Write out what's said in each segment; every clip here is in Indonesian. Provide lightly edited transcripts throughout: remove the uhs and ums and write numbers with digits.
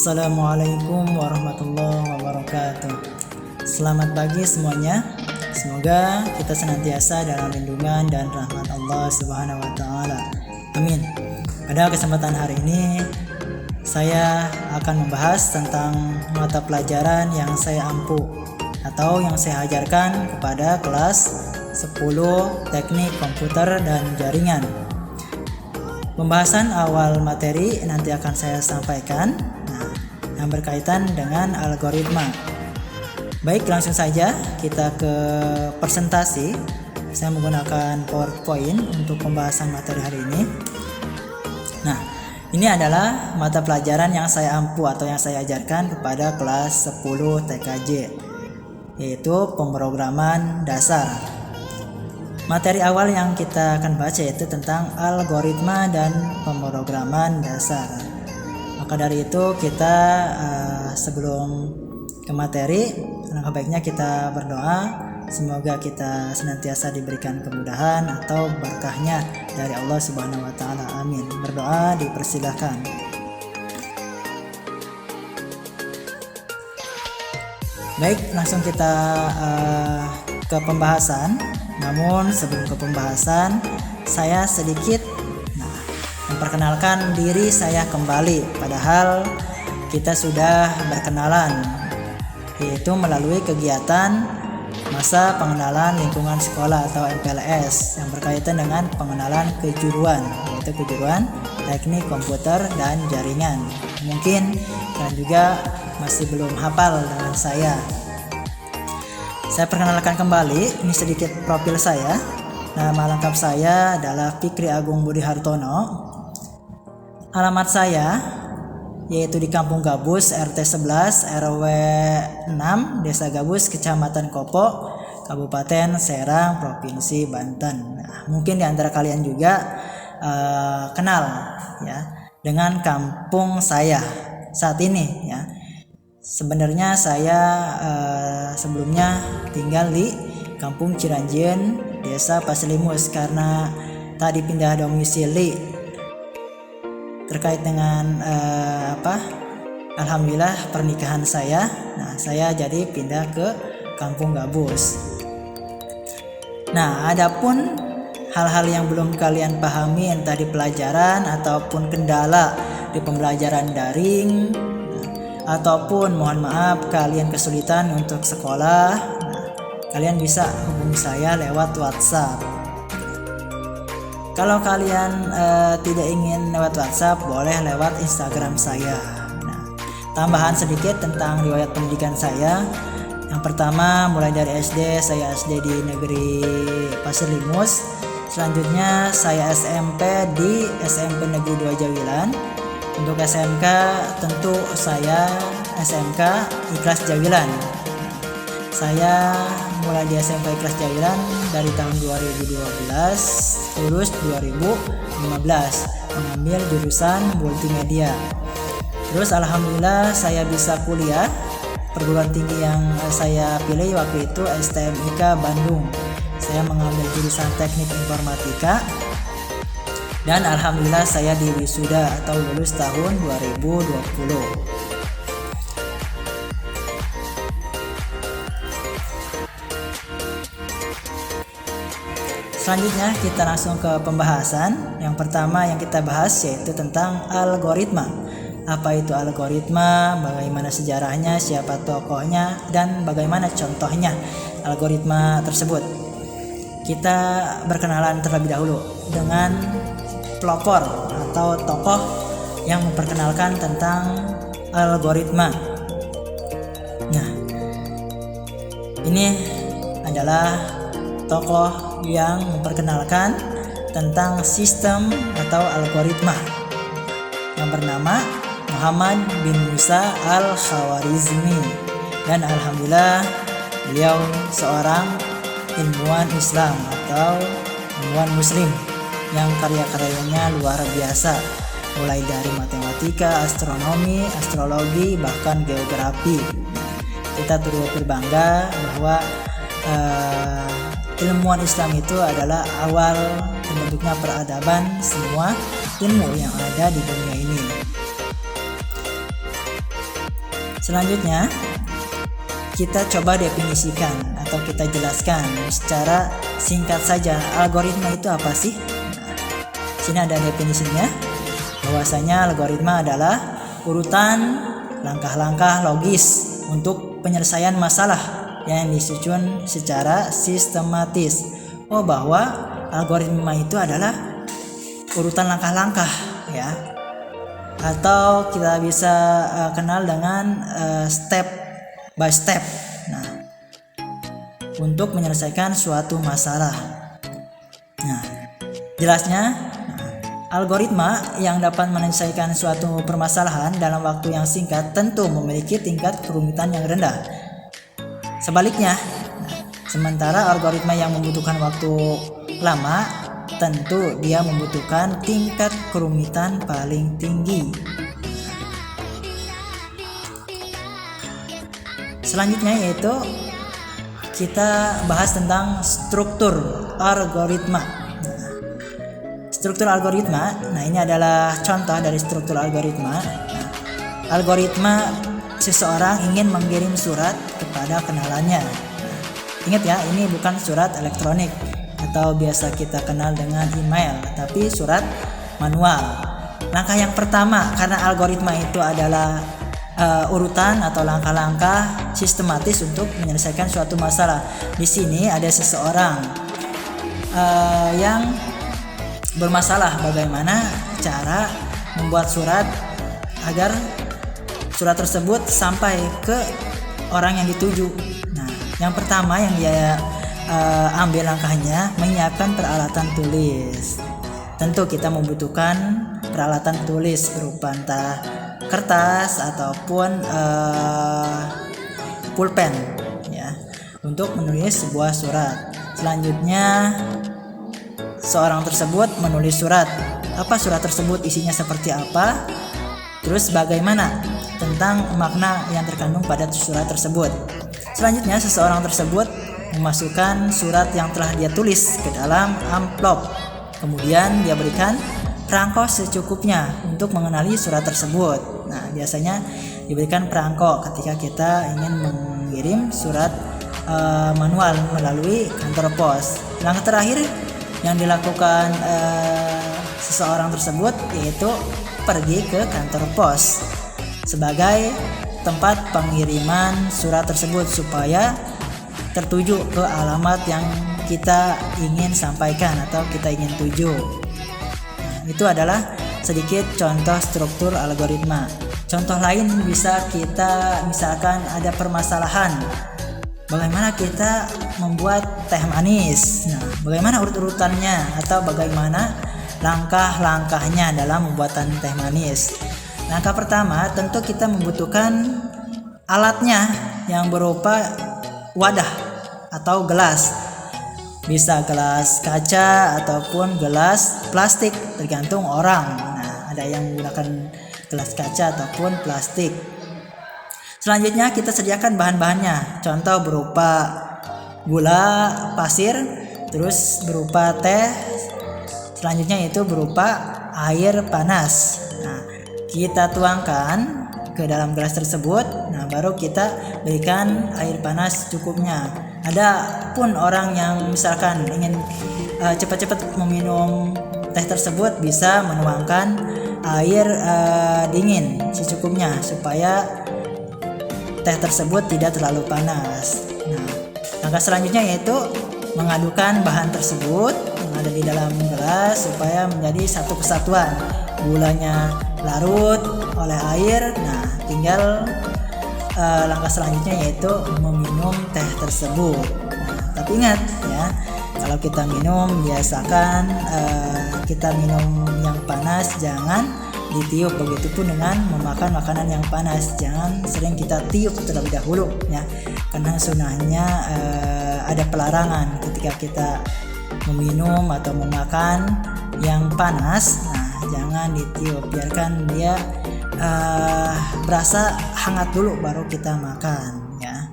Assalamualaikum warahmatullahi wabarakatuh. Selamat pagi semuanya. Semoga kita senantiasa dalam lindungan dan rahmat Allah Subhanahu wa taala. Amin. Pada kesempatan hari ini saya akan membahas tentang mata pelajaran yang saya ampu atau yang saya ajarkan kepada kelas 10 Teknik Komputer dan Jaringan. Pembahasan awal materi nanti akan saya sampaikan yang berkaitan dengan algoritma. Baik, langsung saja kita ke presentasi. Saya menggunakan PowerPoint untuk pembahasan materi hari ini. Nah, ini adalah mata pelajaran yang saya ampu atau yang saya ajarkan kepada kelas 10 TKJ, yaitu pemrograman dasar. Materi awal yang kita akan baca yaitu tentang algoritma dan pemrograman dasar. Maka dari itu kita sebelum ke materi, alangkah baiknya kita berdoa semoga kita senantiasa diberikan kemudahan atau berkahnya dari Allah Subhanahu wa taala. Amin. Berdoa dipersilahkan. Baik, langsung kita ke pembahasan. Namun sebelum ke pembahasan, saya sedikit memperkenalkan diri saya kembali, padahal kita sudah berkenalan, yaitu melalui kegiatan masa pengenalan lingkungan sekolah atau MPLS yang berkaitan dengan pengenalan kejuruan, yaitu kejuruan Teknik Komputer dan Jaringan. Mungkin kalian juga masih belum hafal dengan saya. Saya perkenalkan kembali, ini sedikit profil saya. Nama lengkap saya adalah Fikri Agung Budi Hartono. Alamat saya yaitu di Kampung Gabus, RT 11, RW 6, Desa Gabus, Kecamatan Kopo, Kabupaten Serang, Provinsi Banten. Nah, mungkin di antara kalian juga kenal ya dengan kampung saya saat ini ya. Sebenarnya saya sebelumnya tinggal di Kampung Ciranjien, Desa Paselimus, karena tadi pindah domisili terkait dengan alhamdulillah pernikahan saya. Nah, saya jadi pindah ke Kampung Gabus. Nah, adapun hal-hal yang belum kalian pahami entah di pelajaran ataupun kendala di pembelajaran daring, ataupun mohon maaf kalian kesulitan untuk sekolah, kalian bisa hubungi saya lewat WhatsApp. Kalau kalian tidak ingin lewat WhatsApp, boleh lewat Instagram saya. Nah, tambahan sedikit tentang riwayat pendidikan saya. Yang pertama, mulai dari SD, saya SD di negeri Pasir Limus. Selanjutnya saya SMP di SMP Negeri 2 Jawilan. Untuk SMK tentu saya SMK Ikhlas Jawilan. Saya mulai di SMK Ikhlas Jawilan dari tahun 2012, lulus 2015, mengambil jurusan multimedia. Terus alhamdulillah saya bisa kuliah. Perguruan tinggi yang saya pilih waktu itu STMIK Bandung. Saya mengambil jurusan Teknik Informatika. Dan alhamdulillah saya diwisuda atau lulus tahun 2020. Selanjutnya kita langsung ke pembahasan. Yang pertama yang kita bahas yaitu tentang algoritma. Apa itu algoritma, bagaimana sejarahnya, siapa tokohnya, dan bagaimana contohnya algoritma tersebut. Kita berkenalan terlebih dahulu dengan pelopor atau tokoh yang memperkenalkan tentang algoritma. Nah, ini adalah tokoh yang memperkenalkan tentang sistem atau algoritma yang bernama Muhammad bin Musa al-Khawarizmi, dan alhamdulillah beliau seorang ilmuwan Islam atau ilmuwan Muslim yang karya-karyanya luar biasa, mulai dari matematika, astronomi, astrologi, bahkan geografi. Kita turut berbangga bahwa ilmuwan Islam itu adalah awal terbentuknya peradaban semua ilmu yang ada di dunia ini. Selanjutnya kita coba definisikan atau kita jelaskan secara singkat saja algoritma itu apa sih? Sini ada definisinya, bahwasanya algoritma adalah urutan langkah-langkah logis untuk penyelesaian masalah yang disusun secara sistematis. Bahwa algoritma itu adalah urutan langkah-langkah ya, atau kita bisa kenal dengan step by step. Nah, untuk menyelesaikan suatu masalah. Nah, jelasnya algoritma yang dapat menyelesaikan suatu permasalahan dalam waktu yang singkat tentu memiliki tingkat kerumitan yang rendah. Sebaliknya, sementara algoritma yang membutuhkan waktu lama tentu dia membutuhkan tingkat kerumitan paling tinggi. Selanjutnya yaitu kita bahas tentang struktur algoritma. Struktur algoritma, nah ini adalah contoh dari struktur algoritma. Algoritma seseorang ingin mengirim surat kepada kenalannya. Ingat ya, ini bukan surat elektronik atau biasa kita kenal dengan email, tapi surat manual. Langkah yang pertama, karena algoritma itu adalah urutan atau langkah-langkah sistematis untuk menyelesaikan suatu masalah. Di sini ada seseorang yang bermasalah bagaimana cara membuat surat agar surat tersebut sampai ke orang yang dituju. Nah, yang pertama yang dia ambil langkahnya menyiapkan peralatan tulis. Tentu kita membutuhkan peralatan tulis berupa entah kertas ataupun pulpen ya, untuk menulis sebuah surat. Selanjutnya seorang tersebut menulis surat. Apa surat tersebut isinya seperti apa? Terus bagaimana tentang makna yang terkandung pada surat tersebut. Selanjutnya seseorang tersebut memasukkan surat yang telah dia tulis ke dalam amplop. Kemudian dia berikan perangko secukupnya untuk mengenali surat tersebut. Nah, biasanya diberikan perangko ketika kita ingin mengirim surat manual melalui kantor pos. Langkah terakhir yang dilakukan seseorang tersebut yaitu pergi ke kantor pos sebagai tempat pengiriman surat tersebut supaya tertuju ke alamat yang kita ingin sampaikan atau kita ingin tuju. Nah, itu adalah sedikit contoh struktur algoritma. Contoh lain bisa kita misalkan ada permasalahan, bagaimana kita membuat teh manis. Nah, bagaimana urut-urutannya atau bagaimana langkah-langkahnya dalam pembuatan teh manis. Langkah pertama tentu kita membutuhkan alatnya yang berupa wadah atau gelas. Bisa gelas kaca ataupun gelas plastik tergantung orang. Nah, ada yang menggunakan gelas kaca ataupun plastik. Selanjutnya kita sediakan bahan-bahannya. Contoh berupa gula pasir, terus berupa teh. Selanjutnya itu berupa air panas. Nah, kita tuangkan ke dalam gelas tersebut. Nah, baru kita berikan air panas cukupnya. Ada pun orang yang misalkan ingin cepat-cepat meminum teh tersebut bisa menuangkan air dingin secukupnya supaya teh tersebut tidak terlalu panas. Nah, langkah selanjutnya yaitu mengadukan bahan tersebut yang ada di dalam gelas supaya menjadi satu kesatuan. Gulanya larut oleh air. Nah, tinggal langkah selanjutnya yaitu meminum teh tersebut. Nah, tapi ingat ya, kalau kita minum biasakan kita minum yang panas, jangan ditiup. Begitupun dengan memakan makanan yang panas, jangan sering kita tiup terlebih dahulu ya, karena sunahnya ada pelarangan ketika kita meminum atau memakan yang panas. Nah, jangan ditiup, biarkan dia berasa hangat dulu baru kita makan ya.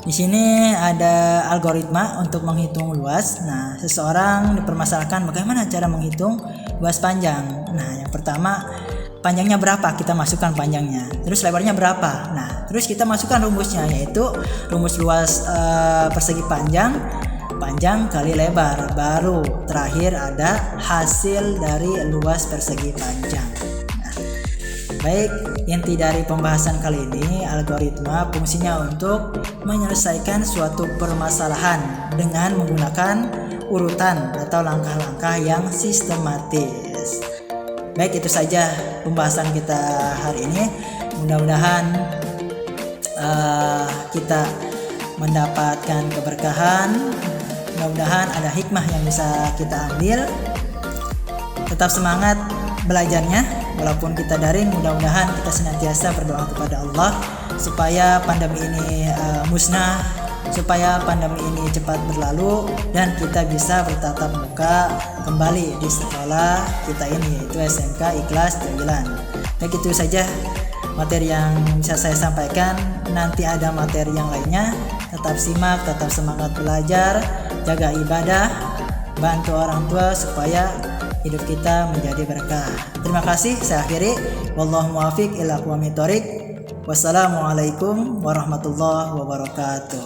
Di sini ada algoritma untuk menghitung luas. Nah, seseorang dipermasalahkan bagaimana cara menghitung luas panjang. Nah, yang pertama panjangnya berapa, kita masukkan panjangnya. Terus lebarnya berapa. Nah, terus kita masukkan rumusnya, yaitu rumus luas persegi panjang kali lebar. Baru terakhir ada hasil dari luas persegi panjang. Nah, baik, inti dari pembahasan kali ini, algoritma fungsinya untuk menyelesaikan suatu permasalahan dengan menggunakan urutan atau langkah-langkah yang sistematis. Baik, itu saja pembahasan kita hari ini. Mudah-mudahan kita mendapatkan keberkahan. Mudah-mudahan ada hikmah yang bisa kita ambil. Tetap semangat belajarnya, walaupun kita daring. Mudah-mudahan kita senantiasa berdoa kepada Allah supaya pandemi ini musnah, supaya pandemi ini cepat berlalu dan kita bisa bertatap muka kembali di sekolah kita ini, yaitu SMK Ikhlas Tegilan. Baik, itu saja materi yang bisa saya sampaikan. Nanti ada materi yang lainnya. Tetap simak, tetap semangat belajar, jaga ibadah, bantu orang tua supaya hidup kita menjadi berkah. Terima kasih, saya akhiri. Wallahu muwaffiq ila aqwamit thoriq. Wassalamualaikum warahmatullahi wabarakatuh.